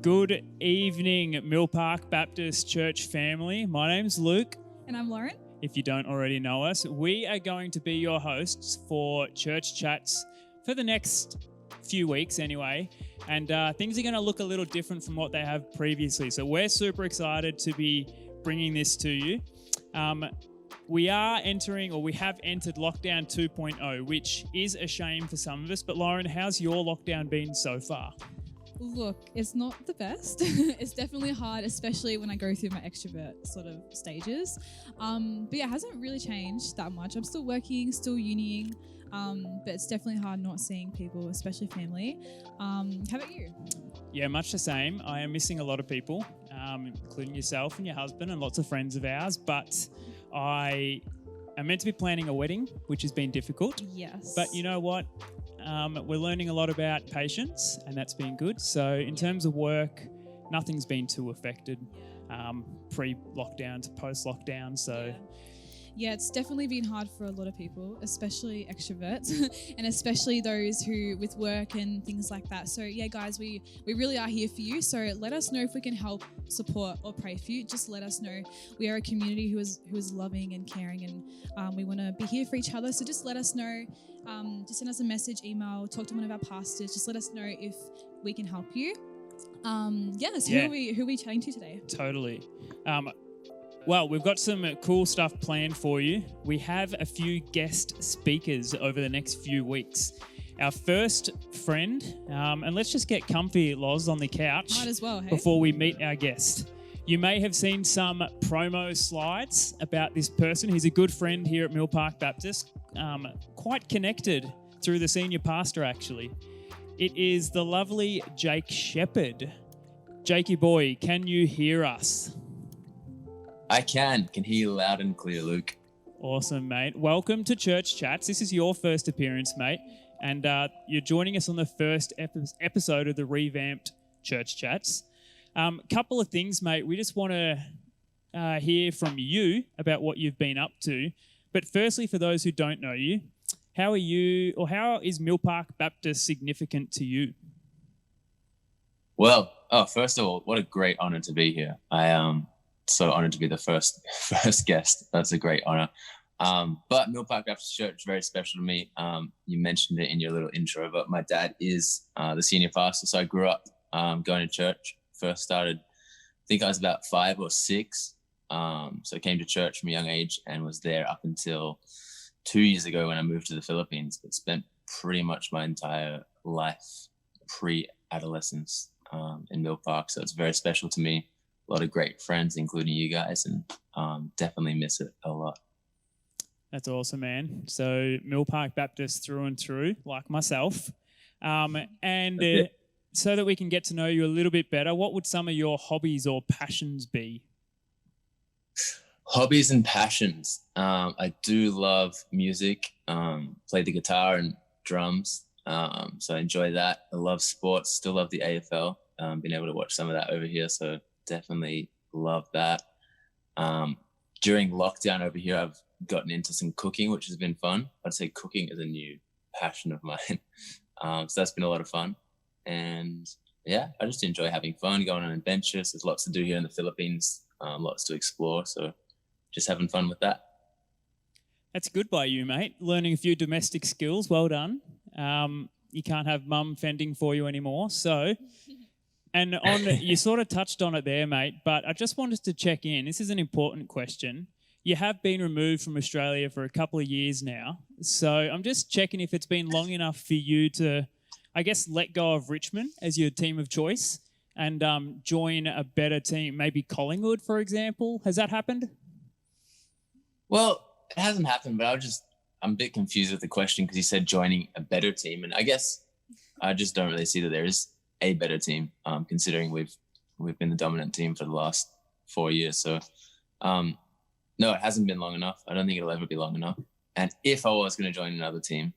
Good evening, Mill Park Baptist Church family. My name's Luke. And I'm Lauren. If you don't already know us, we are going to be your hosts for Church Chats for the next few weeks anyway. And things are going to look a little different from what they have previously. So we're super excited to be bringing this to you. We have entered lockdown 2.0, which is a shame for some of us. But Lauren, how's your lockdown been so far? Look, it's not the best. It's definitely hard, especially when I go through my extrovert sort of stages. But yeah, it hasn't really changed that much. I'm still working, still uniing, but it's definitely hard not seeing people, especially family. How about you? Yeah, much the same. I am missing a lot of people, including yourself and your husband and lots of friends of ours. But I am meant to be planning a wedding, which has been difficult. Yes. But you know what? We're learning a lot about patience, and that's been good. So in terms of work, nothing's been too affected pre-lockdown to post-lockdown. So yeah, it's definitely been hard for a lot of people, especially extroverts, and especially those who with work and things like that. So yeah, guys, we really are here for you. So let us know if we can help, support, or pray for you. Just let us know. We are a community who is loving and caring, and we want to be here for each other. So just let us know. Just send us a message, email, talk to one of our pastors. Just let us know if we can help you. Who are we chatting to today? Totally. Well, we've got some cool stuff planned for you. We have a few guest speakers over the next few weeks. Our first friend, and let's just get comfy, Loz, on the couch. Might as well, hey? Before we meet our guest. You may have seen some promo slides about this person. He's a good friend here at Mill Park Baptist, quite connected through the senior pastor, actually. It is the lovely Jake Shepherd. Jakey boy, can you hear us? I can hear you loud and clear, Luke. Awesome, mate. Welcome to Church Chats. This is your first appearance, mate, and you're joining us on the first episode of the revamped Church Chats. Couple of things, mate. We just want to hear from you about what you've been up to. But firstly, for those who don't know you, how is Mill Park Baptist significant to you? Well, first of all, what a great honor to be here. I am so honored to be the first guest. That's a great honor. But Mill Park Baptist Church is very special to me. You mentioned it in your little intro, but my dad is the senior pastor. So I grew up going to church. First started, I think I was about 5 or 6. So I came to church from a young age and was there up until 2 years ago when I moved to the Philippines, but spent pretty much my entire life pre-adolescence in Mill Park. So it's very special to me. A lot of great friends, including you guys, and definitely miss it a lot. That's awesome, man. So Mill Park Baptist through and through, like myself. So that we can get to know you a little bit better, what would some of your hobbies or passions be? Hobbies and passions. I do love music, play the guitar and drums. So I enjoy that. I love sports, still love the AFL. Been able to watch some of that over here, so definitely love that. During lockdown over here, I've gotten into some cooking, which has been fun. I'd say cooking is a new passion of mine. So that's been a lot of fun. And yeah, I just enjoy having fun, going on adventures. There's lots to do here in the Philippines, lots to explore. So just having fun with that. That's good by you, mate. Learning a few domestic skills. Well done. You can't have mum fending for you anymore. So, and you sort of touched on it there, mate, but I just wanted to check in. This is an important question. You have been removed from Australia for a couple of years now. So I'm just checking if it's been long enough for you to, I guess, let go of Richmond as your team of choice and join a better team, maybe Collingwood, for example. Has that happened? Well, it hasn't happened, but I'm a bit confused with the question because you said joining a better team. And I guess I just don't really see that there is a better team, considering we've been the dominant team for the last 4 years. So, no, it hasn't been long enough. I don't think it'll ever be long enough. And if I was going to join another team,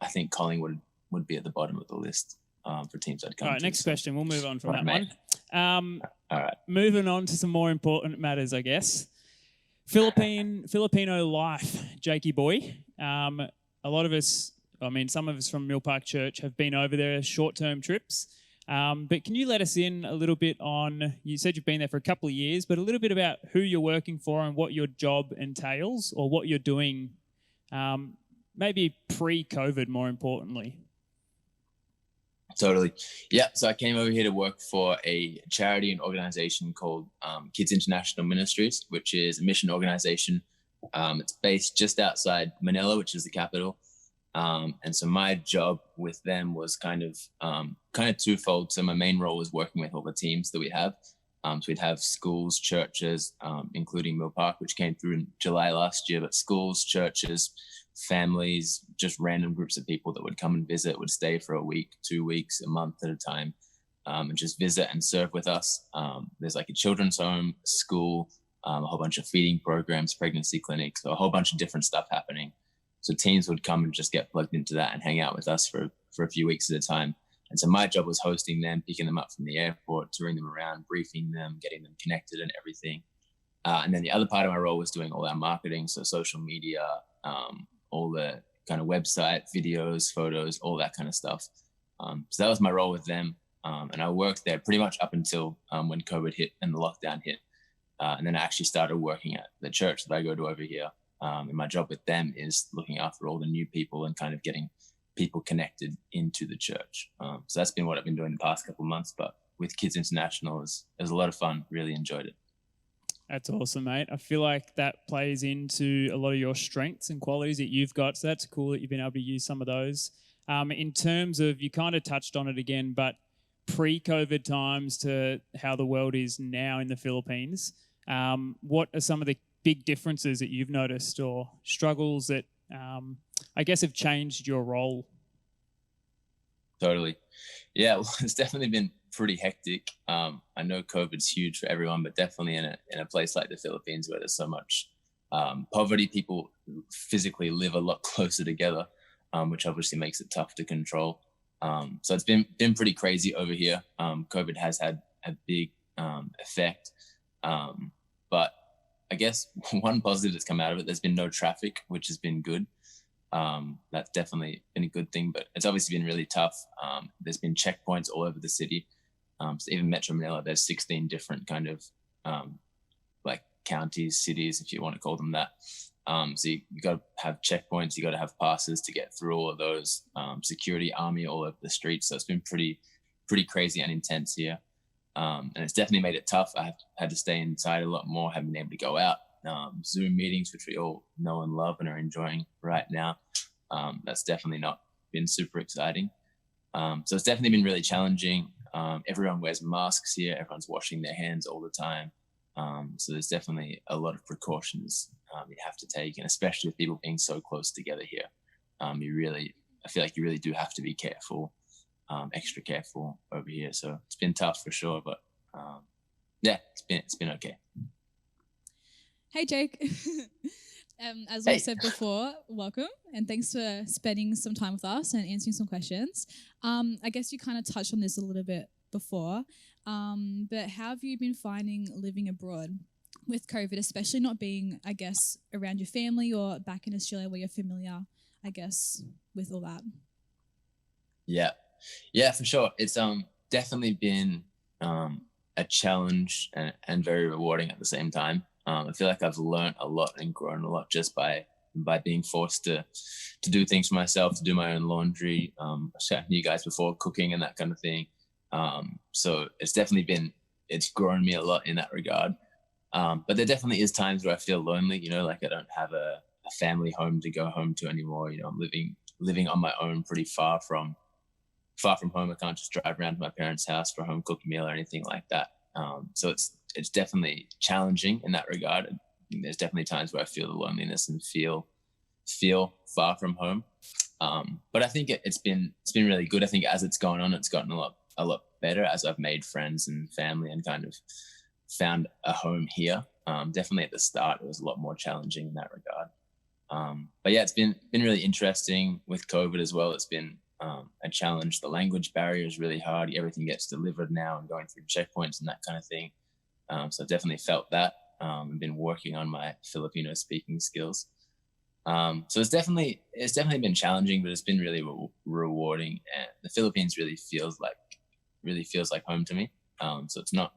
I think Collingwood would be at the bottom of the list for teams I'd come to. All right, next question. We'll move on from that one. All right. Moving on to some more important matters, I guess. Filipino life, Jakey boy. A lot of us, some of us from Mill Park Church have been over there as short-term trips. But can you let us in a little bit on, you said you've been there for a couple of years, but a little bit about who you're working for and what your job entails or what you're doing, maybe pre-COVID more importantly. Totally. Yeah. So I came over here to work for a charity and organization called Kids International Ministries, which is a mission organization. It's based just outside Manila, which is the capital. And so my job with them was kind of twofold. So my main role was working with all the teams that we have. So we'd have schools, churches, including Mill Park, which came through in July last year, but schools, churches, families, just random groups of people that would come and visit, would stay for a week, 2 weeks, a month at a time, and just visit and serve with us. There's like a children's home, school, a whole bunch of feeding programs, pregnancy clinics, so a whole bunch of different stuff happening. So teams would come and just get plugged into that and hang out with us for a few weeks at a time. And so my job was hosting them, picking them up from the airport, touring them around, briefing them, getting them connected and everything. And then the other part of my role was doing all our marketing, so social media, all the kind of website, videos, photos, all that kind of stuff. So that was my role with them. And I worked there pretty much up until when COVID hit and the lockdown hit. And then I actually started working at the church that I go to over here. And my job with them is looking after all the new people and kind of getting people connected into the church. So that's been what I've been doing the past couple of months. But with Kids International, it was a lot of fun. Really enjoyed it. That's awesome, mate. I feel like that plays into a lot of your strengths and qualities that you've got. So that's cool that you've been able to use some of those. In terms of, you kind of touched on it again, but pre-COVID times to how the world is now in the Philippines, what are some of the big differences that you've noticed or struggles that I guess have changed your role? Totally. Yeah, well, it's definitely been pretty hectic. I know COVID's huge for everyone, but definitely in a place like the Philippines where there's so much poverty, people physically live a lot closer together, which obviously makes it tough to control. So it's been pretty crazy over here. COVID has had a big effect, but I guess one positive that's come out of it, there's been no traffic, which has been good. That's definitely been a good thing, but it's obviously been really tough. There's been checkpoints all over the city. So even Metro Manila, there's 16 different kind of like counties, cities, if you want to call them that. So you got to have checkpoints, you got to have passes to get through all of those. Security army all over the streets. So it's been pretty crazy and intense here. And it's definitely made it tough. I have had to stay inside a lot more, haven't been able to go out. Zoom meetings, which we all know and love and are enjoying right now. That's definitely not been super exciting. So it's definitely been really challenging. Everyone wears masks here. Everyone's washing their hands all the time. So there's definitely a lot of precautions you have to take, and especially with people being so close together here, I feel like you really do have to be careful, extra careful over here. So it's been tough for sure, but yeah, it's been okay. Hey, Jake. As we said before, welcome and thanks for spending some time with us and answering some questions. I guess you kind of touched on this a little bit before, but how have you been finding living abroad with COVID, especially not being, I guess, around your family or back in Australia where you're familiar, I guess, with all that? Yeah, for sure. It's definitely been a challenge and very rewarding at the same time. I feel like I've learned a lot and grown a lot just by being forced to do things for myself, to do my own laundry. I was chatting to you guys before, cooking and that kind of thing. So it's grown me a lot in that regard. But there definitely is times where I feel lonely, like I don't have a family home to go home to anymore. I'm living on my own, pretty far from home. I can't just drive around to my parents' house for a home cooked meal or anything like that. So it's definitely challenging in that regard. There's definitely times where I feel the loneliness and feel far from home. But I think it's been really good. I think as it's gone on, it's gotten a lot better as I've made friends and family and kind of found a home here. Definitely at the start, it was a lot more challenging in that regard. But yeah, it's been really interesting with COVID as well. It's been a challenge. The language barrier is really hard. Everything gets delivered now and going through checkpoints and that kind of thing. So I've definitely felt that. I've been working on my Filipino speaking skills. So it's definitely been challenging, but it's been really rewarding. And the Philippines really feels like really feels like home to me. So it's not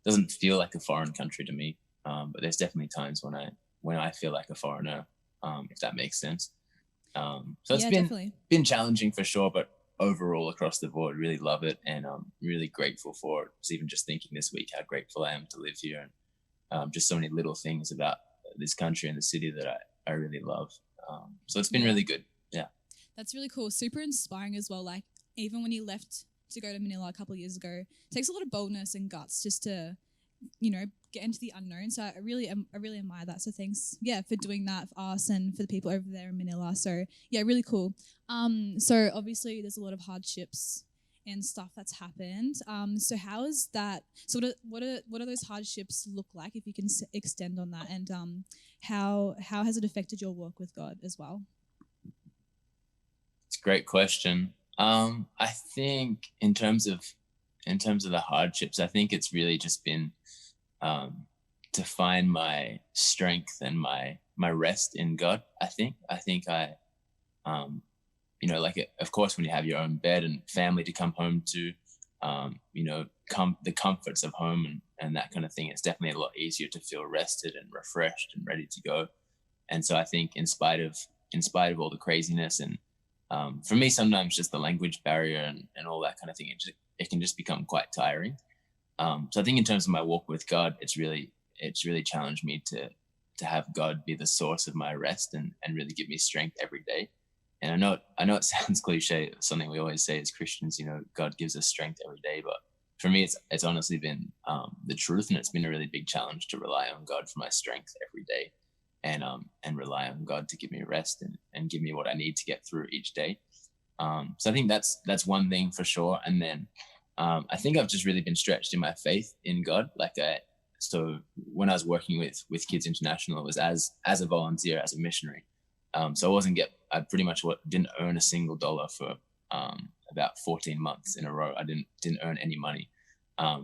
doesn't feel like a foreign country to me. But there's definitely times when I feel like a foreigner, if that makes sense. So it's been challenging for sure, but overall across the board, really love it, and I'm really grateful for it. It's even just thinking this week how grateful I am to live here, and just so many little things about this country and the city that I really love. So it's been really good. Yeah. That's really cool. Super inspiring as well. Like even when you left to go to Manila a couple of years ago, it takes a lot of boldness and guts just to, get into the unknown. So I really admire that. So thanks, for doing that for us and for the people over there in Manila. So really cool. So obviously there's a lot of hardships and stuff that's happened. So how is that? So what are those hardships look like? If you can extend on that, and how has it affected your walk with God as well? It's a great question. I think in terms of the hardships, I think it's really just been to find my strength and my rest in God. I think I of course, when you have your own bed and family to come home to, the comforts of home and that kind of thing, it's definitely a lot easier to feel rested and refreshed and ready to go. And so I think in spite of all the craziness and for me, sometimes just the language barrier and all that kind of thing, it can just become quite tiring. So I think in terms of my walk with God, it's really challenged me to have God be the source of my rest and really give me strength every day. And I know it sounds cliche, something we always say as Christians, God gives us strength every day. But for me, it's honestly been the truth, and it's been a really big challenge to rely on God for my strength every day, and rely on God to give me rest and give me what I need to get through each day. So I think that's one thing for sure. And then I think I've just really been stretched in my faith in God. So when I was working with Kids International, it was as a volunteer, as a missionary. So I pretty much didn't earn a single dollar for about 14 months in a row. I didn't earn any money,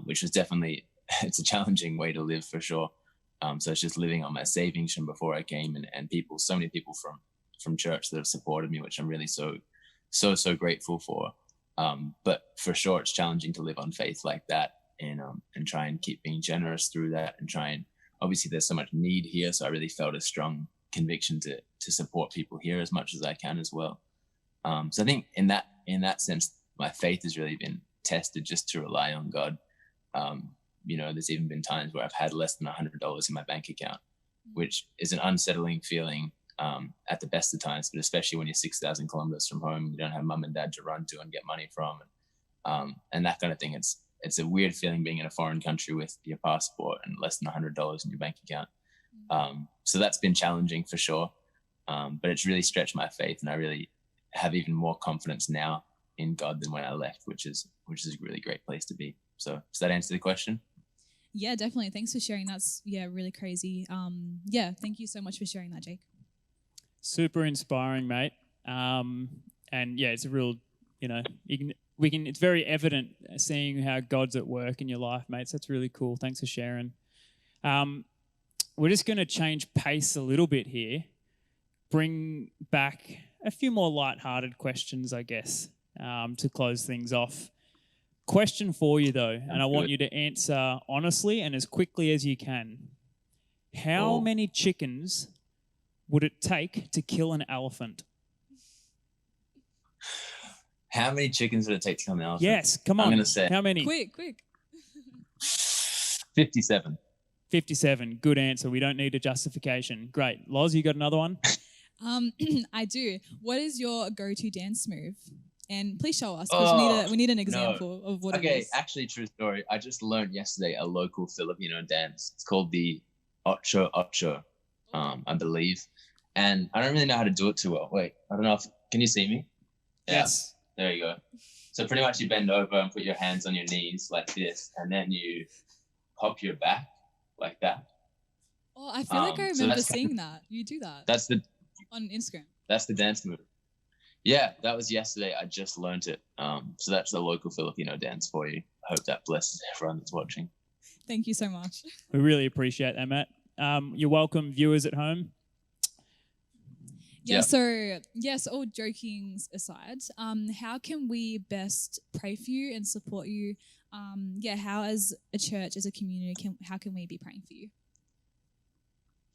which was definitely, it's a challenging way to live for sure. So it's just living on my savings from before I came, and so many people from church that have supported me, which I'm really so grateful for. But for sure, it's challenging to live on faith like that, and try and keep being generous through that, and obviously there's so much need here. So I really felt a strong conviction to support people here as much as I can as well. So I think in that sense, my faith has really been tested just to rely on God. There's even been times where I've had less than $100 in my bank account, which is an unsettling feeling at the best of times, but especially when you're 6,000 kilometers from home, you don't have mum and dad to run to and get money from, and that kind of thing. It's a weird feeling being in a foreign country with your passport and less than $100 in your bank account. So that's been challenging for sure, but it's really stretched my faith, and I really have even more confidence now in God than when I left, which is a really great place to be. So does that answer the question? Yeah, definitely. Thanks for sharing. That's really crazy. Thank you so much for sharing that, Jake. Super inspiring, mate. And it's a real, it's very evident seeing how God's at work in your life, mates. That's really cool. Thanks for sharing. We're just going to change pace a little bit here, bring back a few more lighthearted questions, I guess, to close things off. Question for you, though, and I want you to answer honestly and as quickly as you can. How many chickens would it take to kill an elephant? How many chickens would it take to kill an elephant? Yes, come on. I'm going to say. How many? Quick. 57. 57. Good answer. We don't need a justification. Great. Loz, you got another one? I do. What is your go-to dance move? And please show us, because we need an example of what it is. Okay, actually, true story. I just learned yesterday a local Filipino dance. It's called the Ocho Ocho, I believe. And I don't really know how to do it too well. Wait, I don't know can you see me? Yeah, yes. There you go. So pretty much you bend over and put your hands on your knees like this, and then you pop your back like that. Oh, I feel like I remember seeing that. You do that. On Instagram. That's the dance move. Yeah, that was yesterday. I just learned it. So that's the local Filipino dance for you. I hope that blesses everyone that's watching. Thank you so much. We really appreciate that, Matt. You're welcome, viewers at home. Yeah, so yes, all jokings aside, how can we best pray for you and support you? How as a church, as a community, how can we be praying for you?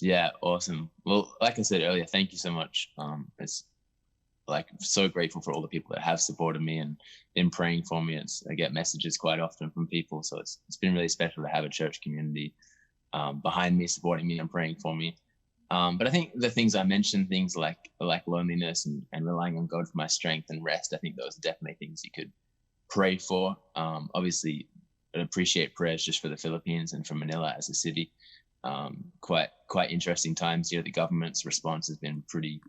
Yeah, awesome. Well, like I said earlier, thank you so much. It's like so grateful for all the people that have supported me and been praying for me. I get messages quite often from people, so it's been really special to have a church community behind me, supporting me and praying for me. But I think the things I mentioned, things like loneliness and relying on God for my strength and rest, I think those are definitely things you could pray for. Obviously, I'd appreciate prayers just for the Philippines and for Manila as a city. Quite interesting times here. The government's response has been pretty,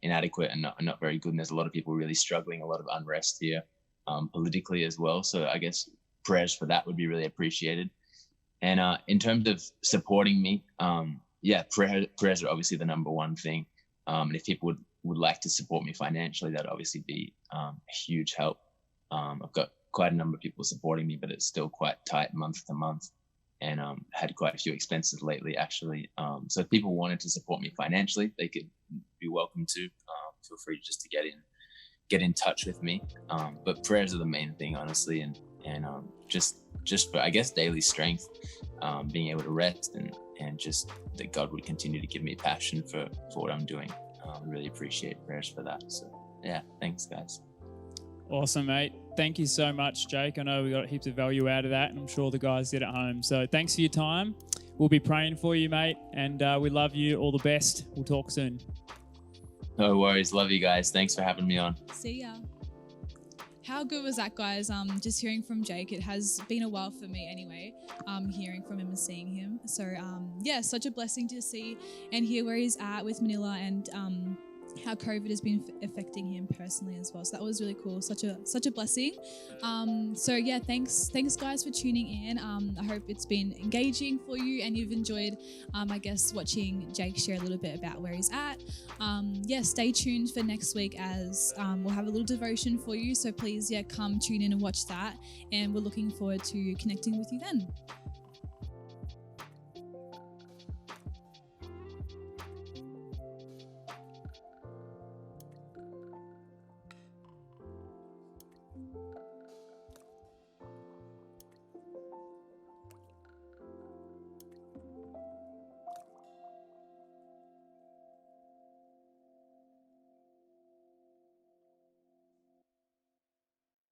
inadequate and not very good. And there's a lot of people really struggling, a lot of unrest here, politically as well. So I guess prayers for that would be really appreciated. And in terms of supporting me, prayers are obviously the number one thing. And if people would like to support me financially, that'd obviously be a huge help. I've got quite a number of people supporting me, but it's still quite tight month to month. And had quite a few expenses lately, actually. So if people wanted to support me financially, they could be welcome to. Feel free just to get in touch with me. But prayers are the main thing, honestly, and just for, I guess, daily strength, being able to rest and just that God would continue to give me passion for what I'm doing. Really appreciate prayers for that. So yeah, thanks, guys. Awesome, mate. Thank you so much, Jake. I know we got heaps of value out of that, and I'm sure the guys did at home. So thanks for your time. We'll be praying for you, mate, and we love you. All the best. We'll talk soon. No worries. Love you guys. Thanks for having me on. See ya. How good was that, guys? Just hearing from Jake. It has been a while for me anyway, hearing from him and seeing him. So, such a blessing to see and hear where he's at with Manila and how COVID has been affecting him personally as well. So that was really cool. Such a blessing. Thanks guys for tuning in. I hope it's been engaging for you and you've enjoyed, watching Jake share a little bit about where he's at. Stay tuned for next week as we'll have a little devotion for you. So please, come tune in and watch that. And we're looking forward to connecting with you then.